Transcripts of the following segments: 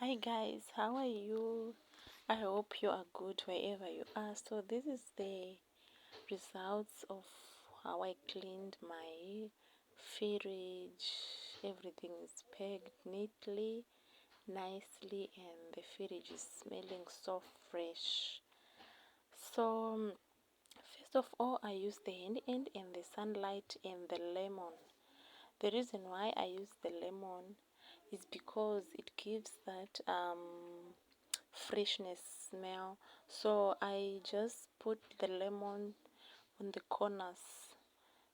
Hi guys, how are you? I hope you are good wherever you are. So this is the results of how I cleaned my fridge. Everything is packed neatly, nicely, and the fridge is smelling so fresh. So first of all, I use the hand and the sunlight and the lemon. The reason why I use the lemon is because it gives that freshness smell. So I just put the lemon on the corners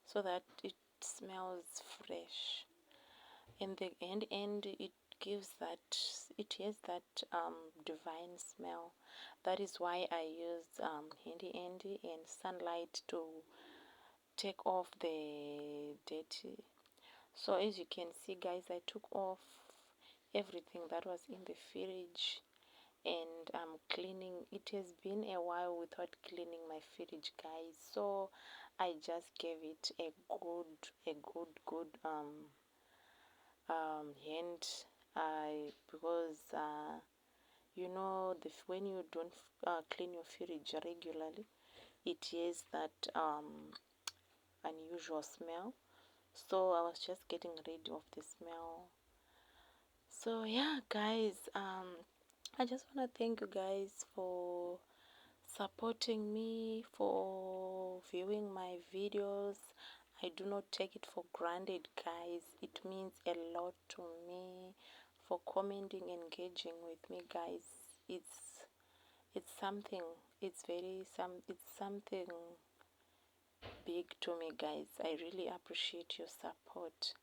so that it smells fresh. And the end it gives that, it has that divine smell. That is why I use handy andy and sunlight to take off the dirty. So as you can see guys, I took off everything that was in the fridge and I'm cleaning. It has been a while without cleaning my fridge guys, so I just gave it a good hand. I because you know, when you don't clean your fridge regularly, it has that unusual smell. So I was just getting rid of the smell. So yeah guys, I just want to thank you guys for supporting me, for viewing my videos. I do not take it for granted guys. It means a lot to me. For commenting, engaging with me guys, it's something, it's something big to me guys. I really appreciate your support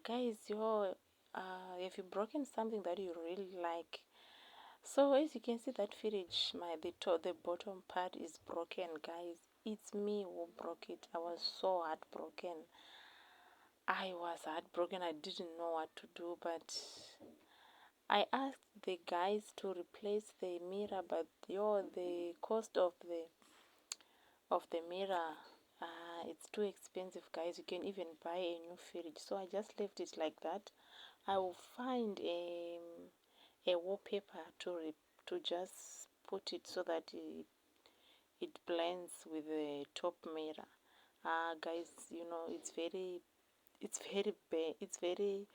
guys. Have you broken something that you really like? So as you can see, that fridge, the bottom part is broken guys. It's me who broke it. I was so heartbroken. I didn't know what to do, but I asked the guys to replace the mirror, but the cost of the mirror, it's too expensive guys. You can even buy a new fridge, so I just left it like that. I will find a wallpaper to just put it so that it blends with the top mirror. Guys, you know, it's very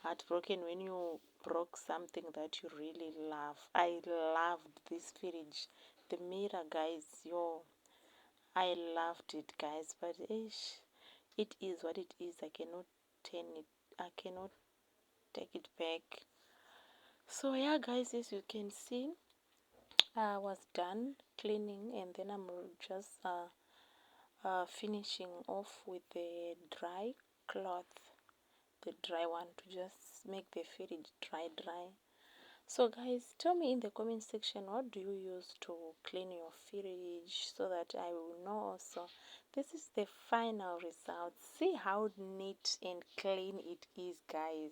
heartbroken when you broke something that you really love. I loved this fridge, the mirror guys. I loved it guys, but it is what it is. I cannot turn it, I cannot take it back. So yeah guys, as you can see, I was done cleaning and then I'm just finishing off with the dry cloth, the dry one, to just make the fridge dry. So guys, tell me in the comment section, what do you use to clean your fridge so that I will know also. This is the final result. See how neat and clean it is guys.